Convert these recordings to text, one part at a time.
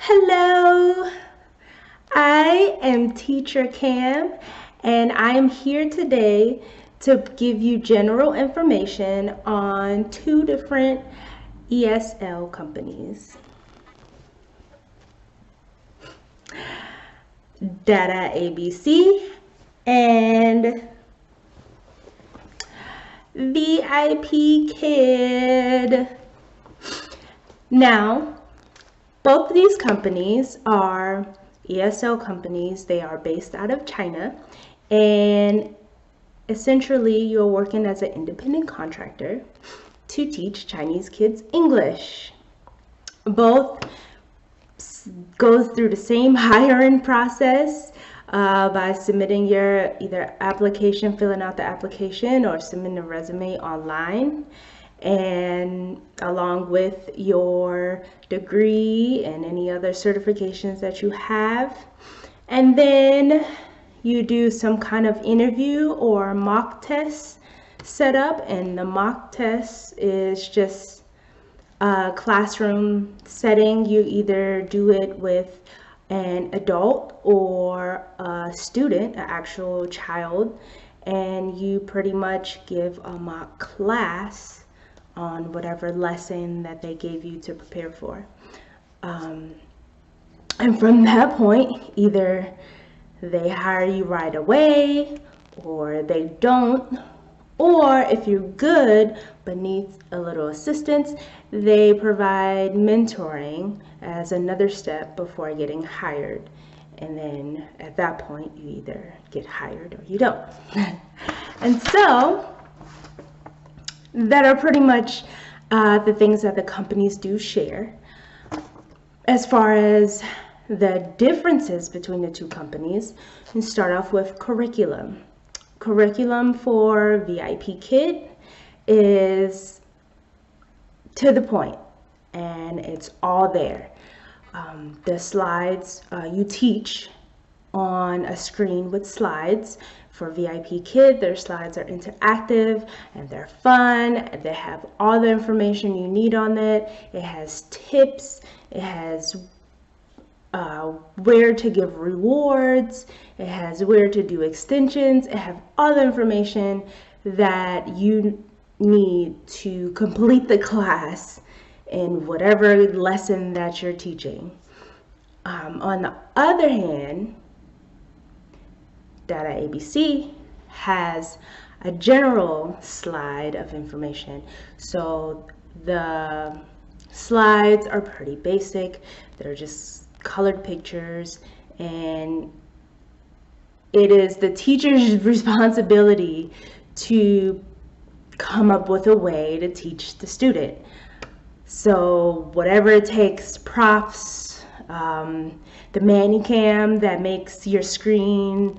Hello, I am Teacher Cam, and I am here today to give you general information on two different ESL companies. DaDaABC and VIPKid. Now, both of these companies are ESL companies. They are based out of China, and essentially you're working as an independent contractor to teach Chinese kids English. Both go through the same hiring process by submitting your either application, filling out the application, or submitting a resume online, and along with your degree and any other certifications that you have. And then you do some kind of interview or mock test setup, and the mock test is just a classroom setting. You either do it with an adult or a student, an actual child, and you pretty much give a mock class on whatever lesson that they gave you to prepare for. And from that point, either they hire you right away or they don't, or if you're good but need a little assistance, they provide mentoring as another step before getting hired. And then at that point, you either get hired or you don't. And so that are pretty much the things that the companies do share. As far as the differences between the two companies, we start off with curriculum. Curriculum for VIPKid is to the point, and it's all there. The slides, you teach on a screen with slides. For VIPKid, their slides are interactive and they're fun. They have all the information you need on it. It has tips. It has where to give rewards. It has where to do extensions. It has all the information that you need to complete the class in whatever lesson that you're teaching. On the other hand, DaDaABC has a general slide of information. So the slides are pretty basic. They're just colored pictures, and it is the teacher's responsibility to come up with a way to teach the student. So whatever it takes, props, the Manicam that makes your screen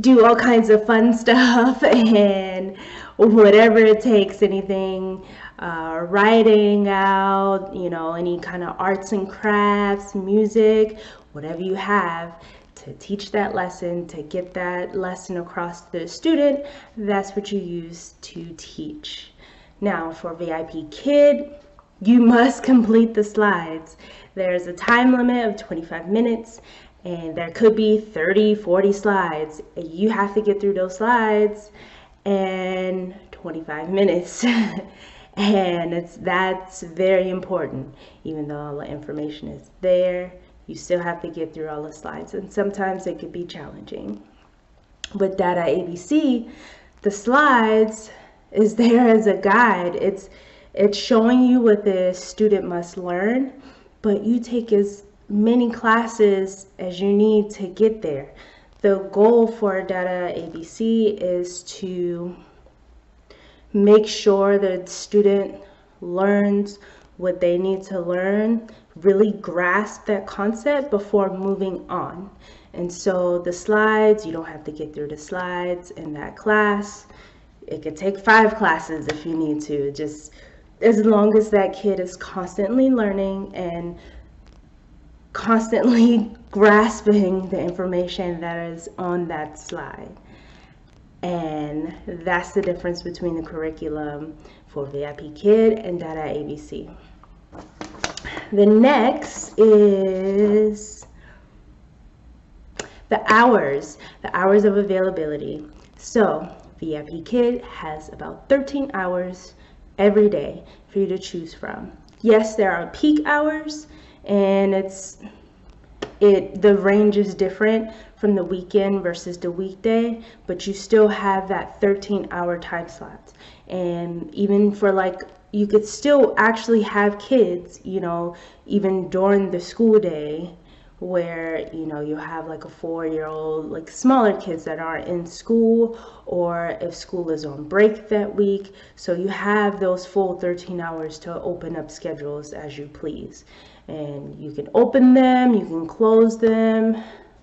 do all kinds of fun stuff, and whatever it takes, anything, writing out, any kind of arts and crafts, music, whatever you have to teach that lesson, to get that lesson across to the student, that's what you use to teach. Now for VIPKid, you must complete the slides. There's a time limit of 25 minutes, and there could be 30, 40 slides. You have to get through those slides in 25 minutes. And that's very important. Even though all the information is there, you still have to get through all the slides, and sometimes it could be challenging. With DaDaABC, the slides is there as a guide. It's showing you what the student must learn, but you take as many classes as you need to get there. The goal for DaDaABC is to make sure the student learns what they need to learn, really grasp that concept before moving on. And so the slides, you don't have to get through the slides in that class. It could take 5 classes if you need to, just as long as that kid is constantly learning and constantly grasping the information that is on that slide. And that's the difference between the curriculum for VIPKid and DaDaABC. The next is the hours of availability. So VIPKid has about 13 hours every day for you to choose from. Yes, there are peak hours, and the range is different from the weekend versus the weekday, but you still have that 13-hour time slots. And even for like, you could still actually have kids, you know, even during the school day, where, you know, you have like a 4-year-old, like smaller kids that aren't in school, or if school is on break that week. So you have those full 13 hours to open up schedules as you please. And you can open them, you can close them.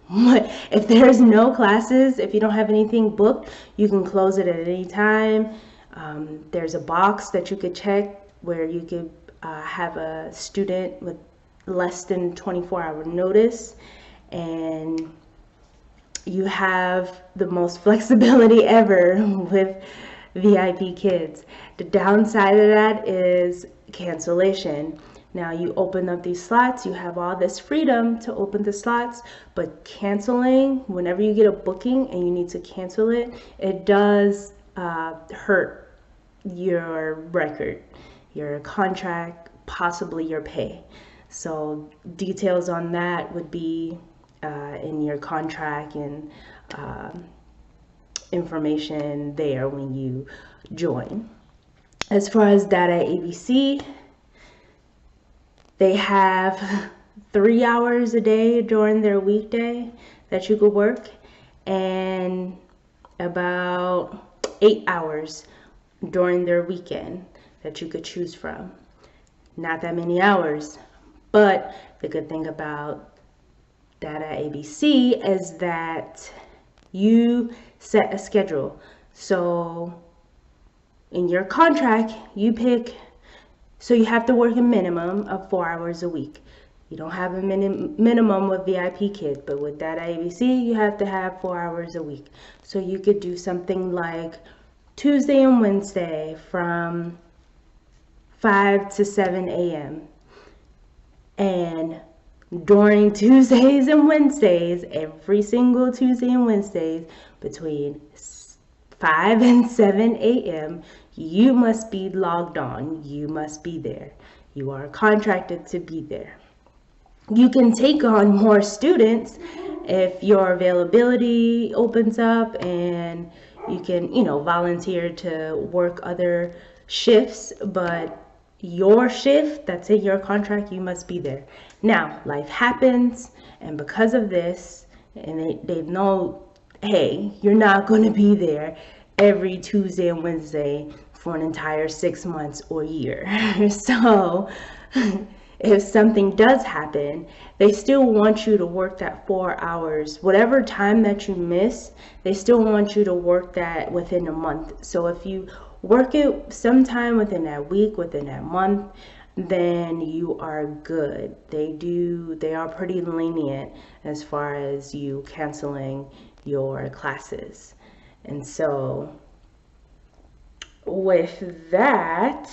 If there's no classes, if you don't have anything booked, you can close it at any time. There's a box that you could check where you could have a student with less than 24-hour notice, and you have the most flexibility ever with VIPKids. The downside of that is cancellation. Now you open up these slots, you have all this freedom to open the slots, but canceling, whenever you get a booking and you need to cancel it, it does hurt your record, your contract, possibly your pay. So details on that would be in your contract and information there when you join. As far as DaDaABC, they have 3 hours a day during their weekday that you could work, and about 8 hours during their weekend that you could choose from. Not that many hours, but the good thing about DaDaABC is that you set a schedule. So in your contract, you pick, so you have to work a minimum of 4 hours a week. You don't have a minimum with VIPKid, but with DaDaABC, you have to have 4 hours a week. So you could do something like Tuesday and Wednesday from 5 to 7 a.m. And during Tuesdays and Wednesdays, every single Tuesday and Wednesdays, between 5 and 7 a.m., you must be logged on. You must be there. You are contracted to be there. You can take on more students if your availability opens up, and you can, you know, volunteer to work other shifts, but your shift that's in your contract, you must be there. Now, life happens, and because of this, and they know, hey, you're not going to be there every Tuesday and Wednesday for an entire 6 months or year. So if something does happen, they still want you to work that 4 hours. Whatever time that you miss, they still want you to work that within a month. So if you work it sometime within that week, within that month, then you are good. They are pretty lenient as far as you canceling your classes. And so with that,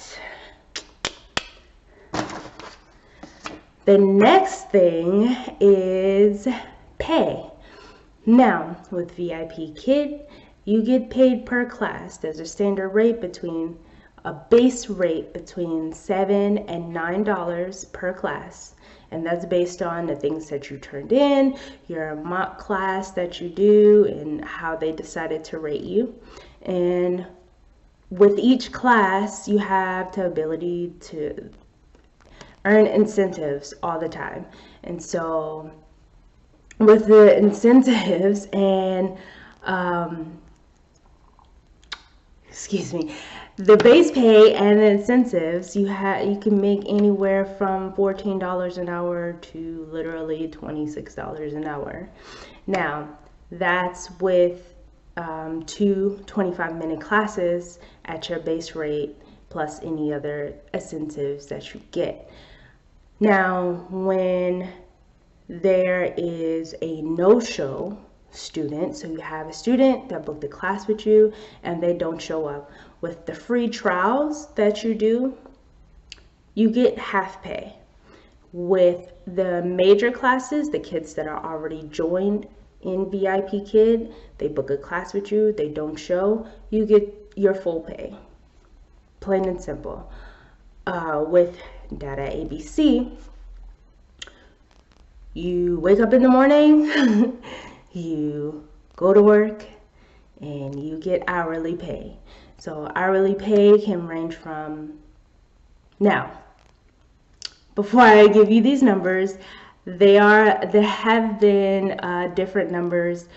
the next thing is pay. Now, with VIPKid, you get paid per class. There's a standard rate a base rate between $7 and $9 per class. And that's based on the things that you turned in, your mock class that you do, and how they decided to rate you. And with each class, you have the ability to earn incentives all the time. And so with the incentives and the base pay and the incentives, you can make anywhere from $14 an hour to literally $26 an hour. Now, that's with 2 25-minute classes at your base rate, plus any other incentives that you get. Now, when there is a no-show student, so you have a student that booked a class with you and they don't show up, with the free trials that you do, you get half pay. With the major classes, the kids that are already joined in VIPKid, they book a class with you, they don't show, you get your full pay. Plain and simple. With DaDaABC, you wake up in the morning, you go to work, and you get hourly pay. So hourly pay can range from, now, before I give you these numbers, there have been different numbers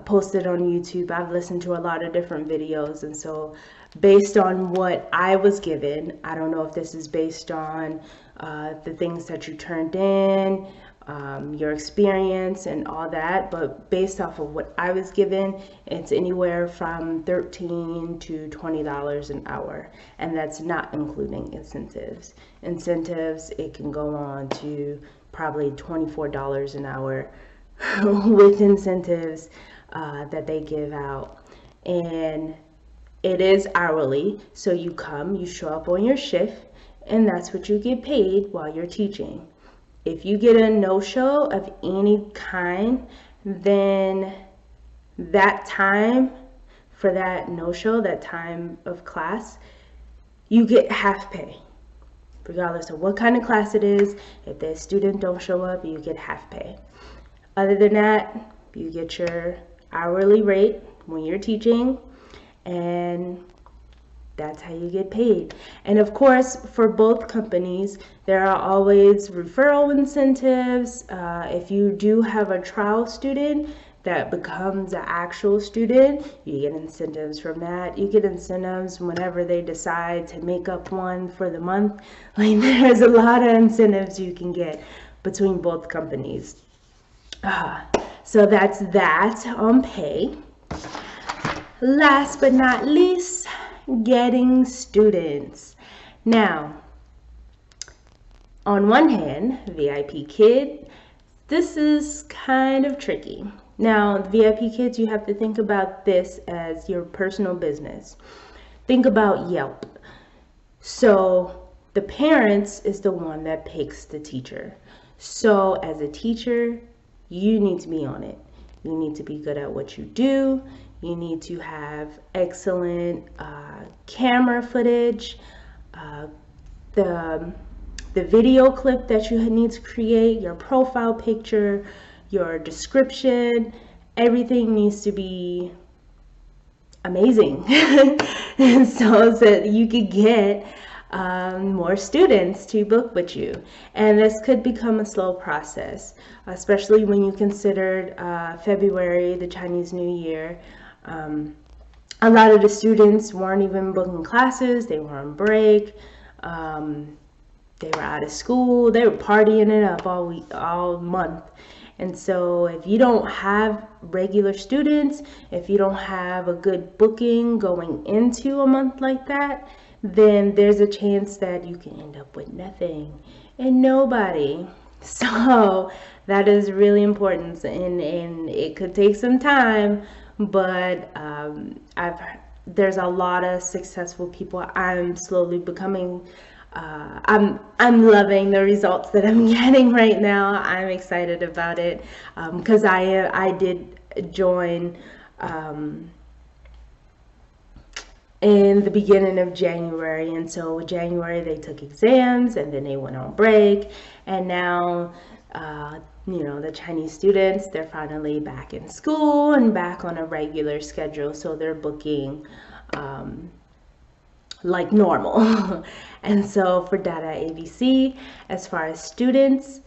posted on YouTube. I've listened to a lot of different videos, and so based on what I was given, I don't know if this is based on the things that you turned in, your experience and all that, but based off of what I was given, it's anywhere from $13 to $20 an hour, and that's not including incentives. Incentives, it can go on to probably $24 an hour with incentives that they give out. And it is hourly, so you come, you show up on your shift, and that's what you get paid while you're teaching. If you get a no-show of any kind, then that time for that no-show, that time of class, you get half pay. Regardless of what kind of class it is, if the student don't show up, you get half pay. Other than that, you get your hourly rate when you're teaching, and that's how you get paid. And of course, for both companies, there are always referral incentives. If you do have a trial student that becomes an actual student, you get incentives from that. You get incentives whenever they decide to make up one for the month. Like, there's a lot of incentives you can get between both companies. So that's that on pay. Last but not least, getting students. Now, on one hand, VIPKid, this is kind of tricky. Now, VIPKids, you have to think about this as your personal business. Think about Yelp. So the parents is the one that picks the teacher. So as a teacher, you need to be on it. You need to be good at what you do. You need to have excellent camera footage. The video clip that you need to create, your profile picture, your description, everything needs to be amazing. so that you could get more students to book with you. And this could become a slow process, especially when you considered February, the Chinese New Year. A lot of the students weren't even booking classes, they were on break, they were out of school, they were partying it up all month. And so if you don't have regular students, if you don't have a good booking going into a month like that, then there's a chance that you can end up with nothing and nobody. So that is really important, and it could take some time, but there's a lot of successful people. I'm slowly becoming I'm loving the results that I'm getting right now. I'm excited about it because I did join in the beginning of January, and so January they took exams and then they went on break, and now you know, the Chinese students, they're finally back in school and back on a regular schedule, so they're booking like normal. And so for DaDaABC, as far as students,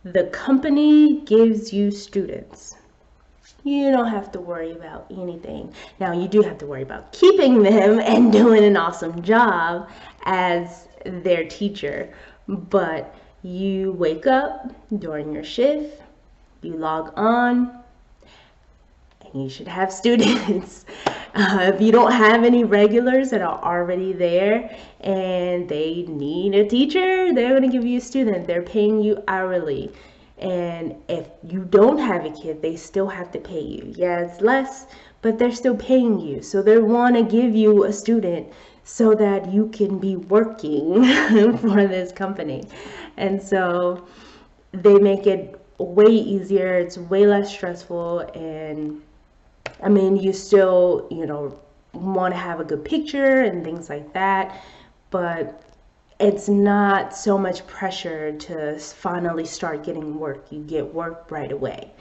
the company gives you students. You don't have to worry about anything. Now, you do have to worry about keeping them and doing an awesome job as their teacher, but you wake up during your shift, you log on, and you should have students. If you don't have any regulars that are already there and they need a teacher, they're going to give you a student. They're paying you hourly. And if you don't have a kid, they still have to pay you. Yeah, it's less, but they're still paying you. So they want to give you a student so that you can be working for this company. And so they make it way easier, it's way less stressful, and I mean, you still, want to have a good picture and things like that, but it's not so much pressure to finally start getting work. You get work right away.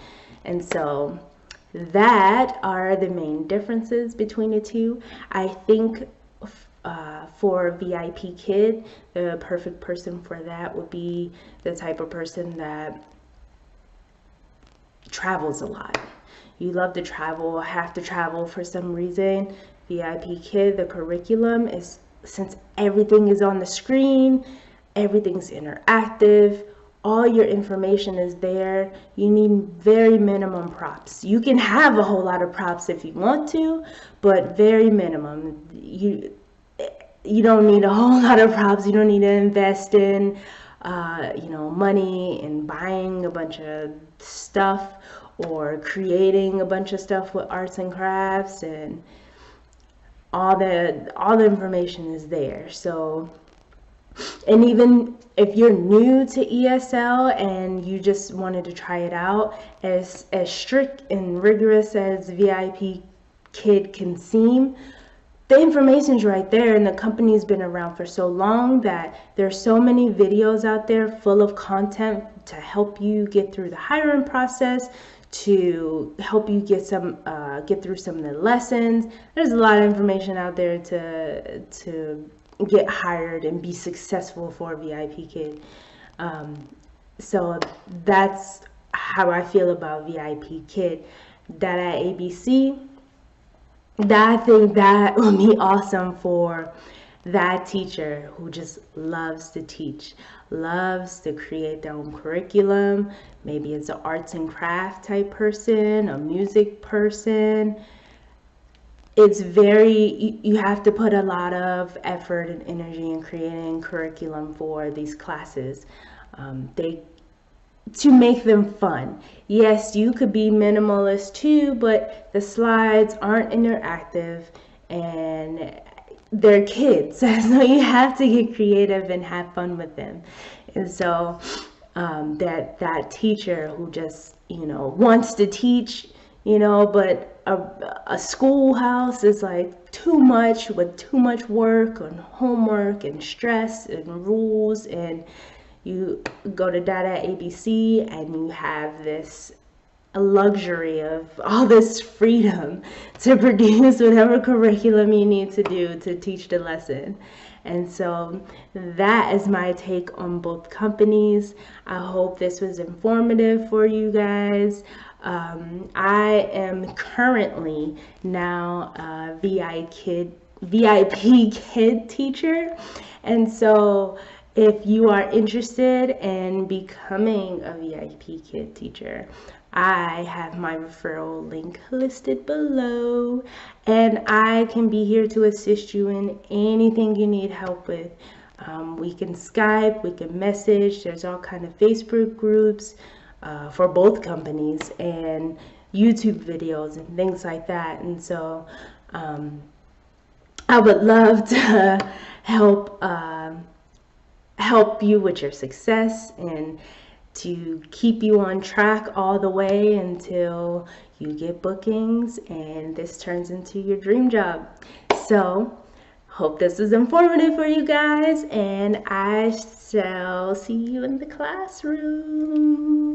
And so that are the main differences between the two. I think for VIP Kid, the perfect person for that would be the type of person that travels a lot. You love to travel, have to travel for some reason. VIP Kid, the curriculum is, since everything is on the screen, everything's interactive, all your information is there, you need very minimum props. You can have a whole lot of props if you want to, but very minimum. You don't need a whole lot of props. You don't need to invest in money and buying a bunch of stuff or creating a bunch of stuff with arts and crafts, and all the information is there. So, and even if you're new to ESL and you just wanted to try it out, as strict and rigorous as VIP Kid can seem, the information's right there, and the company's been around for so long that there's so many videos out there full of content to help you get through the hiring process, to help you get through some of the lessons. There's a lot of information out there to get hired and be successful for a VIP Kid. So that's how I feel about VIP Kid. DaDaABC, I think that will be awesome for that teacher who just loves to teach, loves to create their own curriculum. Maybe it's an arts and craft type person, a music person. It's you have to put a lot of effort and energy in creating curriculum for these classes. To make them fun. Yes, you could be minimalist too, but the slides aren't interactive and they're kids, so you have to get creative and have fun with them. And so that teacher who just wants to teach, but a schoolhouse is like too much, with too much work and homework and stress and rules, and you go to DaDaABC and you have this luxury of all this freedom to produce whatever curriculum you need to do to teach the lesson. And so that is my take on both companies. I hope this was informative for you guys. I am currently now a VIP Kid teacher, and so if you are interested in becoming a VIP Kid teacher, I have my referral link listed below, and I can be here to assist you in anything you need help with. We can Skype, we can message, there's all kind of Facebook groups for both companies, and YouTube videos and things like that. And so I would love to help you with your success and to keep you on track all the way until you get bookings and this turns into your dream job. So hope this was informative for you guys, and I shall see you in the classroom.